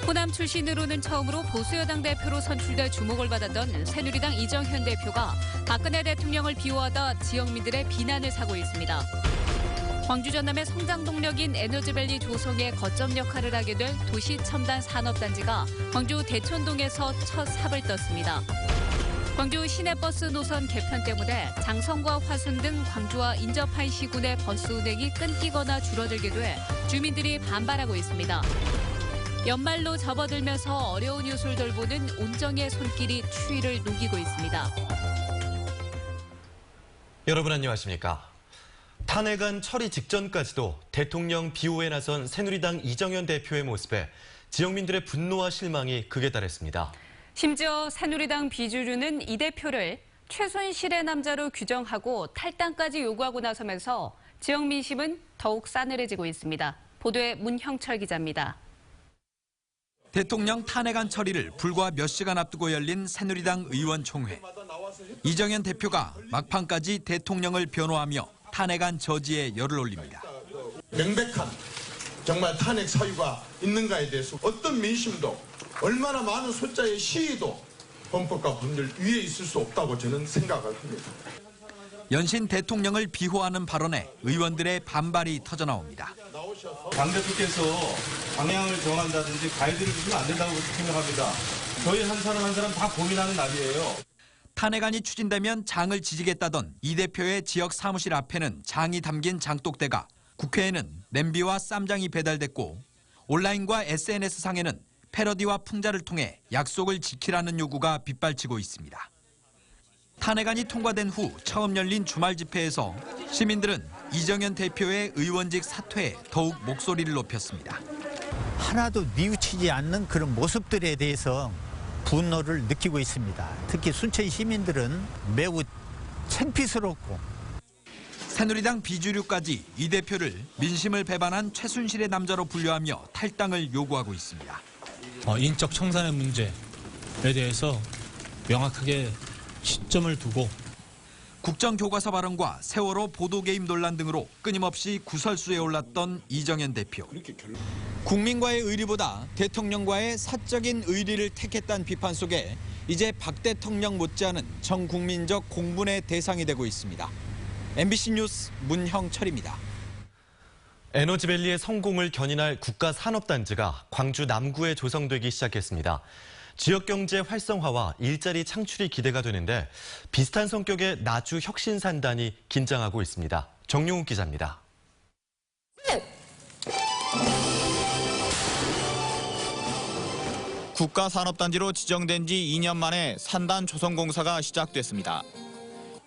호남 출신으로는 처음으로 보수여당 대표로 선출돼 주목을 받았던 새누리당 이정현 대표가 박근혜 대통령을 비호하다 지역민들의 비난을 사고 있습니다. 광주 전남의 성장 동력인 에너지밸리 조성에 거점 역할을 하게 될 도시첨단 산업단지가 광주 대촌동에서 첫 삽을 떴습니다. 광주 시내버스 노선 개편 때문에 장성과 화순 등 광주와 인접한 시군의 버스 운행이 끊기거나 줄어들게 돼 주민들이 반발하고 있습니다. 연말로 접어들면서 어려운 이웃을 돌보는 온정의 손길이 추위를 녹이고 있습니다. 여러분 안녕하십니까? 탄핵안 처리 직전까지도 대통령 비호에 나선 새누리당 이정현 대표의 모습에 지역민들의 분노와 실망이 극에 달했습니다. 심지어 새누리당 비주류는 이 대표를 최순실의 남자로 규정하고 탈당까지 요구하고 나서면서 지역 민심은 더욱 싸늘해지고 있습니다. 보도에 문형철 기자입니다. 대통령 탄핵안 처리를 불과 몇 시간 앞두고 열린 새누리당 의원총회. 이정현 대표가 막판까지 대통령을 변호하며 탄핵안 저지에 열을 올립니다. 명백한 정말 탄핵 사유가 있는가에 대해서 어떤 민심도 얼마나 많은 숫자의 시위도 헌법과 법률 위에 있을 수 없다고 저는 생각을 합니다. 연신 대통령을 비호하는 발언에 의원들의 반발이 터져나옵니다. 당 대표께서 방향을 정한다든지 가이드를 주시면 안 된다고 생각합니다. 저희 한 사람 한 사람 다 고민하는 날이에요. 탄핵안이 추진되면 장을 지지겠다던 이 대표의 지역 사무실 앞에는 장이 담긴 장독대가, 국회에는 냄비와 쌈장이 배달됐고 온라인과 SNS상에는 패러디와 풍자를 통해 약속을 지키라는 요구가 빗발치고 있습니다. 탄핵안이 통과된 후 처음 열린 주말 집회에서 시민들은 이정현 대표의 의원직 사퇴에 더욱 목소리를 높였습니다. 하나도 뉘우치지 않는 그런 모습들에 대해서 분노를 느끼고 있습니다. 특히 순천 시민들은 매우 창피스럽고. 새누리당 비주류까지 이 대표를 민심을 배반한 최순실의 남자로 분류하며 탈당을 요구하고 있습니다. 인적 청산의 문제에 대해서 명확하게 시점을 두고 국정교과서 발언과 세월호 보도개입 논란 등으로 끊임없이 구설수에 올랐던 이정현 대표. 국민과의 의리보다 대통령과의 사적인 의리를 택했다는 비판 속에 이제 박 대통령 못지않은 전 국민적 공분의 대상이 되고 있습니다. MBC 뉴스 문형철입니다. 에너지밸리의 성공을 견인할 국가산업단지가 광주 남구에 조성되기 시작했습니다. 지역경제 활성화와 일자리 창출이 기대가 되는데 비슷한 성격의 나주 혁신산단이 긴장하고 있습니다. 정용욱 기자입니다. 국가산업단지로 지정된 지 2년 만에 산단 조성공사가 시작됐습니다.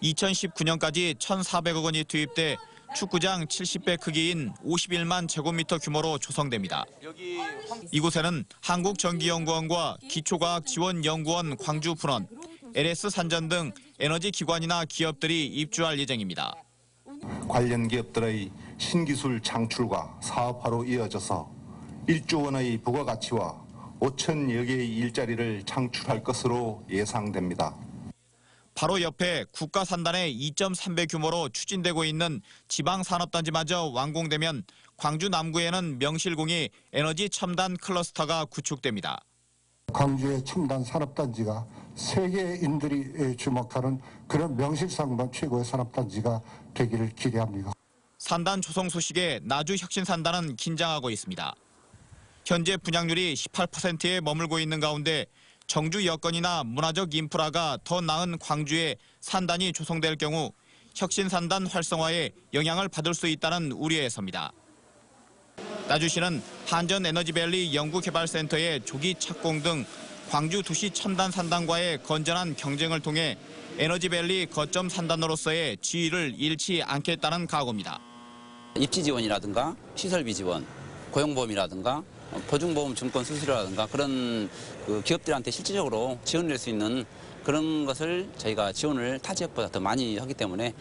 2019년까지 1,400억 원이 투입돼 축구장 70배 크기인 51만 제곱미터 규모로 조성됩니다. 이곳에는 한국전기연구원과 기초과학지원연구원 광주분원, LS산전 등 에너지기관이나 기업들이 입주할 예정입니다. 관련 기업들의 신기술 창출과 사업화로 이어져서 1조 원의 부가가치와 5천여 개의 일자리를 창출할 것으로 예상됩니다. 바로 옆에 국가산단의 2.3배 규모로 추진되고 있는 지방산업단지마저 완공되면 광주 남구에는 명실공히 에너지 첨단 클러스터가 구축됩니다. 광주의 첨단 산업단지가 세계인들이 주목하는 그런 명실상부한 최고의 산업단지가 되기를 기대합니다. 산단 조성 소식에 나주 혁신산단은 긴장하고 있습니다. 현재 분양률이 18%에 머물고 있는 가운데 정주 여건이나 문화적 인프라가 더 나은 광주에 산단이 조성될 경우 혁신산단 활성화에 영향을 받을 수 있다는 우려에서입니다. 나주시는 한전에너지밸리 연구개발센터의 조기 착공 등 광주 도시 첨단 산단과의 건전한 경쟁을 통해 에너지밸리 거점 산단으로서의 지위를 잃지 않겠다는 각오입니다. 입지 지원이라든가 시설비 지원, 고용보험이라든가 보증보험 증권 수수료라든가 그런 기업들한테 실질적으로 지원을 낼 수 있는 그런 것을 저희가 지원을 타 지역보다 더 많이 하기 때문에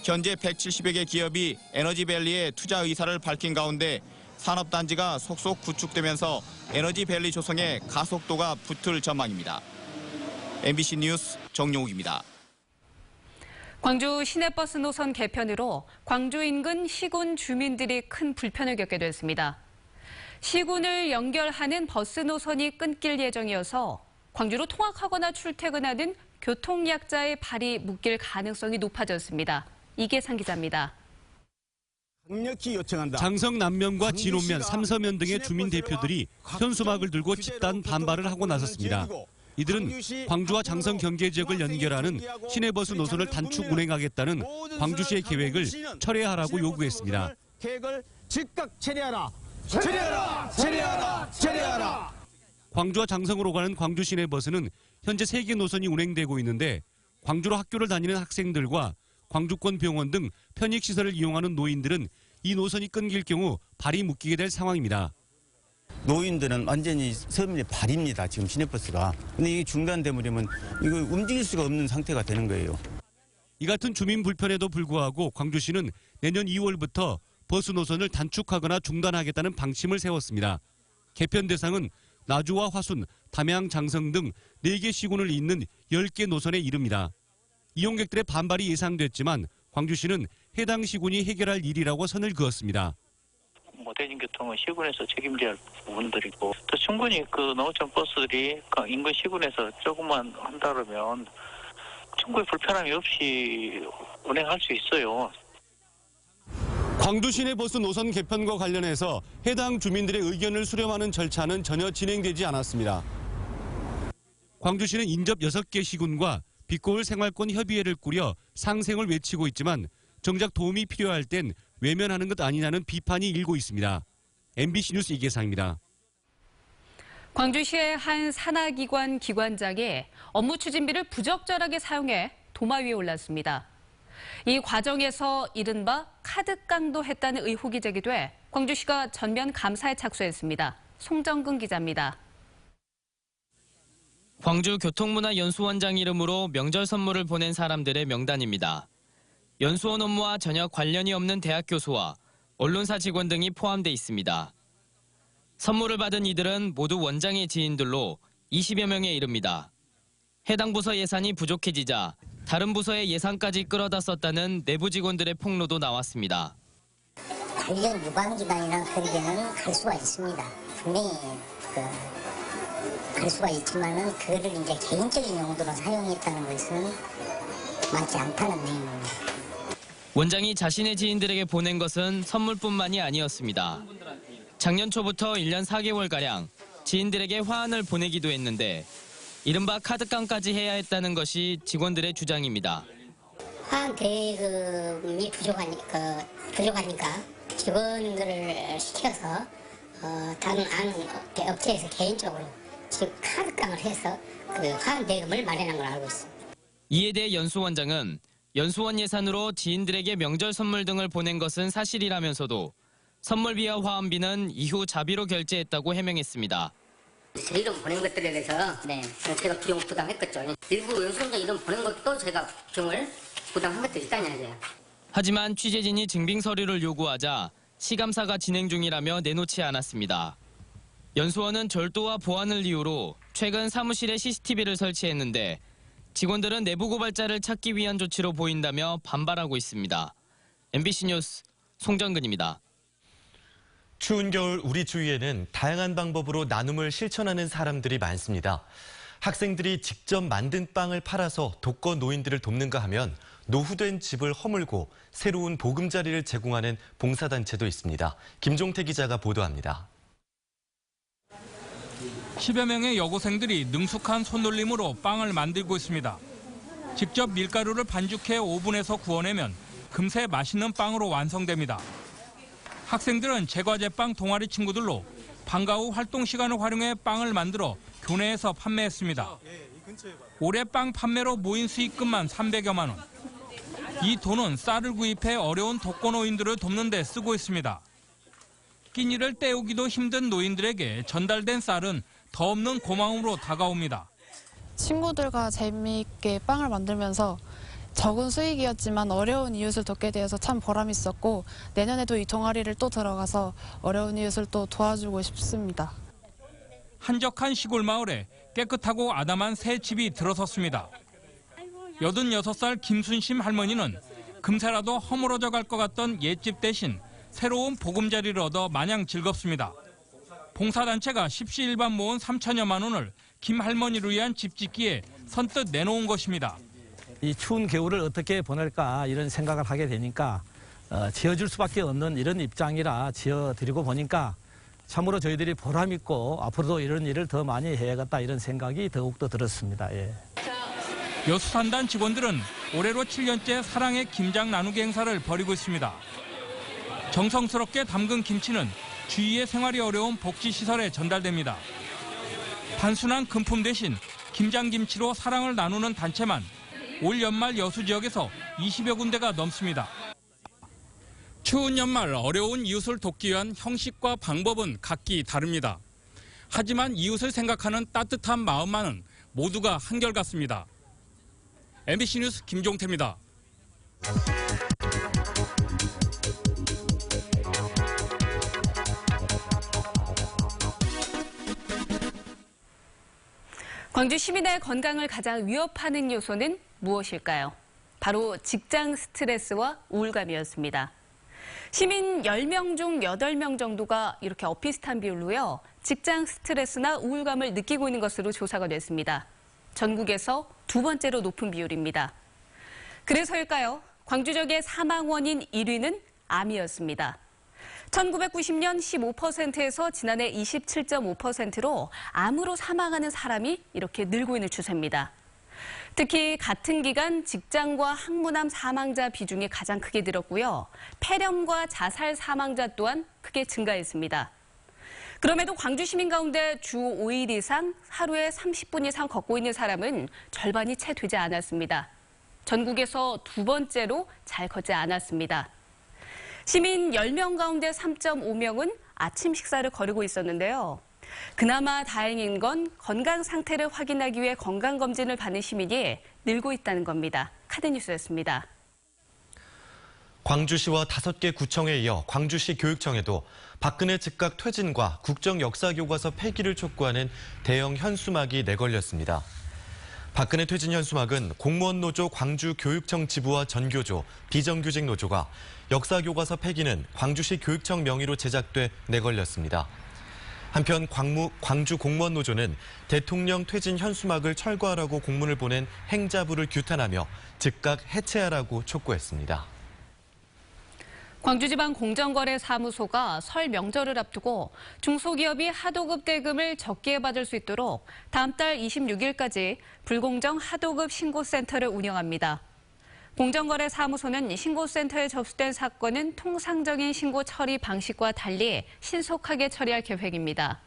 현재 170여 개 기업이 에너지밸리에 투자 의사를 밝힌 가운데 산업단지가 속속 구축되면서 에너지밸리 조성에 가속도가 붙을 전망입니다. MBC 뉴스 정용욱입니다. 광주 시내버스 노선 개편으로 광주 인근 시군 주민들이 큰 불편을 겪게 됐습니다. 시군을 연결하는 버스 노선이 끊길 예정이어서 광주로 통학하거나 출퇴근하는 교통약자의 발이 묶일 가능성이 높아졌습니다. 이계상 기자입니다. 장성 남면과 진호면, 삼서면 등의 주민 대표들이 현수막을 들고 집단 반발을 하고 나섰습니다. 이들은 광주와 장성 경계 지역을 연결하는 시내버스 노선을 단축 운행하겠다는 광주시의 계획을 철회하라고 요구했습니다. 계획을 즉각 철회하라! 철회하라! 철회하라! 철회하라! 광주와 장성으로 가는 광주 시내버스는 현재 3개 노선이 운행되고 있는데 광주로 학교를 다니는 학생들과 광주권 병원 등 편익시설을 이용하는 노인들은 이 노선이 끊길 경우 발이 묶이게 될 상황입니다. 노인들은 완전히 서민의 발입니다. 지금 시내버스가. 근데 이게 중단되면 이거 움직일 수가 없는 상태가 되는 거예요. 이 같은 주민 불편에도 불구하고 광주시는 내년 2월부터 버스 노선을 단축하거나 중단하겠다는 방침을 세웠습니다. 개편 대상은 나주와 화순, 담양, 장성 등 4개 시군을 잇는 10개 노선에 이릅니다. 이용객들의 반발이 예상됐지만 광주시는 해당 시군이 해결할 일이라고 선을 그었습니다. 대중교통은 시군에서 책임져야 할 부분들이고 또 충분히 그 노점 버스들이 인근 시군에서 조금만 한다면 충분히 불편함이 없이 운행할 수 있어요. 광주 시내버스 노선 개편과 관련해서 해당 주민들의 의견을 수렴하는 절차는 전혀 진행되지 않았습니다. 광주시는 인접 6개 시군과 빛고울 생활권 협의회를 꾸려 상생을 외치고 있지만 정작 도움이 필요할 땐 외면하는 것 아니냐는 비판이 일고 있습니다. MBC 뉴스 이계상입니다. 광주시의 한 산하기관 기관장이 업무 추진비를 부적절하게 사용해 도마 위에 올랐습니다. 이 과정에서 이른바 카드깡도 했다는 의혹이 제기돼 광주시가 전면 감사에 착수했습니다. 송정근 기자입니다. 광주 교통문화연수원장 이름으로 명절 선물을 보낸 사람들의 명단입니다. 연수원 업무와 전혀 관련이 없는 대학 교수와 언론사 직원 등이 포함돼 있습니다. 선물을 받은 이들은 모두 원장의 지인들로 20여 명에 이릅니다. 해당 부서 예산이 부족해지자 다른 부서의 예산까지 끌어다 썼다는 내부 직원들의 폭로도 나왔습니다. 관련 유관기관이나 그에게는 갈 수가 있습니다. 분명히 갈 수가 있지만은 그거를 이제 개인적인 용도로 사용했다는 것은 맞지 않다는 내용입니다. 원장이 자신의 지인들에게 보낸 것은 선물뿐만이 아니었습니다. 작년 초부터 1년 4개월가량 지인들에게 화환을 보내기도 했는데 이른바 카드깡까지 해야 했다는 것이 직원들의 주장입니다. 화환 대금이 부족하니까 직원들을 시켜서 다른 업체에서 개인적으로 지금 카드깡을 해서 그 화환 대금을 마련한 걸 알고 있습니다. 이에 대해 연수원장은 연수원 예산으로 지인들에게 명절 선물 등을 보낸 것은 사실이라면서도 선물비와 화환비는 이후 자비로 결제했다고 해명했습니다. 제 이름 보낸 것들에 대해서 제가 비용 부담했겠죠. 일부 연수원장 이름 보낸 것도 제가 비용을 부담한 것도 있다는 얘기예요. 하지만 취재진이 증빙 서류를 요구하자 시감사가 진행 중이라며 내놓지 않았습니다. 연수원은 절도와 보안을 이유로 최근 사무실에 CCTV를 설치했는데 직원들은 내부 고발자를 찾기 위한 조치로 보인다며 반발하고 있습니다. MBC 뉴스 송정근입니다. 추운 겨울 우리 주위에는 다양한 방법으로 나눔을 실천하는 사람들이 많습니다. 학생들이 직접 만든 빵을 팔아서 독거 노인들을 돕는가 하면 노후된 집을 허물고 새로운 보금자리를 제공하는 봉사단체도 있습니다. 김종태 기자가 보도합니다. 10여 명의 여고생들이 능숙한 손놀림으로 빵을 만들고 있습니다. 직접 밀가루를 반죽해 오븐에서 구워내면 금세 맛있는 빵으로 완성됩니다. 학생들은 제과제빵 동아리 친구들로 방과 후 활동 시간을 활용해 빵을 만들어 교내에서 판매했습니다. 올해 빵 판매로 모인 수익금만 300여만 원. 이 돈은 쌀을 구입해 어려운 독거노인들을 돕는 데 쓰고 있습니다. 끼니를 때우기도 힘든 노인들에게 전달된 쌀은 더 없는 고마움으로 다가옵니다. 친구들과 재미있게 빵을 만들면서 적은 수익이었지만 어려운 이웃을 돕게 되어서 참 보람 있었고 내년에도 이 동아리를 또 들어가서 어려운 이웃을 또 도와주고 싶습니다. 한적한 시골 마을에 깨끗하고 아담한 새 집이 들어섰습니다. 86살 김순심 할머니는 금세라도 허물어져 갈 것 같던 옛집 대신 새로운 보금자리를 얻어 마냥 즐겁습니다. 봉사단체가 십시일반 모은 3천여만 원을 김 할머니를 위한 집 짓기에 선뜻 내놓은 것입니다. 이 추운 겨울을 어떻게 보낼까 이런 생각을 하게 되니까 지어줄 수밖에 없는 이런 입장이라 지어드리고 보니까 참으로 저희들이 보람 있고 앞으로도 이런 일을 더 많이 해야겠다 이런 생각이 더욱더 들었습니다. 예. 여수산단 직원들은 올해로 7년째 사랑의 김장 나누기 행사를 벌이고 있습니다. 정성스럽게 담근 김치는 주위의 생활이 어려운 복지시설에 전달됩니다. 단순한 금품 대신 김장김치로 사랑을 나누는 단체만 올 연말 여수 지역에서 20여 군데가 넘습니다. 추운 연말 어려운 이웃을 돕기 위한 형식과 방법은 각기 다릅니다. 하지만 이웃을 생각하는 따뜻한 마음만은 모두가 한결같습니다. MBC 뉴스 김종태입니다. 광주 시민의 건강을 가장 위협하는 요소는 무엇일까요? 바로 직장 스트레스와 우울감이었습니다. 시민 10명 중 8명 정도가 이렇게 엇비슷한 비율로요. 직장 스트레스나 우울감을 느끼고 있는 것으로 조사가 됐습니다. 전국에서 두 번째로 높은 비율입니다. 그래서일까요? 광주 지역의 사망 원인 1위는 암이었습니다. 1990년 15%에서 지난해 27.5%로 암으로 사망하는 사람이 이렇게 늘고 있는 추세입니다. 특히 같은 기간 직장과 항문암 사망자 비중이 가장 크게 늘었고요. 폐렴과 자살 사망자 또한 크게 증가했습니다. 그럼에도 광주 시민 가운데 주 5일 이상 하루에 30분 이상 걷고 있는 사람은 절반이 채 되지 않았습니다. 전국에서 두 번째로 잘 걷지 않았습니다. 시민 10명 가운데 3.5명은 아침 식사를 거르고 있었는데요. 그나마 다행인 건 건강 상태를 확인하기 위해 건강검진을 받는 시민이 늘고 있다는 겁니다. 카드뉴스였습니다. 광주시와 5개 구청에 이어 광주시 교육청에도 박근혜 즉각 퇴진과 국정역사교과서 폐기를 촉구하는 대형 현수막이 내걸렸습니다. 박근혜 퇴진 현수막은 공무원노조 광주교육청 지부와 전교조, 비정규직 노조가 역사교과서 폐기는 광주시 교육청 명의로 제작돼 내걸렸습니다. 한편 광주 공무원노조는 대통령 퇴진 현수막을 철거하라고 공문을 보낸 행자부를 규탄하며 즉각 해체하라고 촉구했습니다. 광주지방공정거래사무소가 설 명절을 앞두고 중소기업이 하도급 대금을 적게 받을 수 있도록 다음 달 26일까지 불공정 하도급 신고센터를 운영합니다. 공정거래사무소는 신고센터에 접수된 사건은 통상적인 신고 처리 방식과 달리 신속하게 처리할 계획입니다.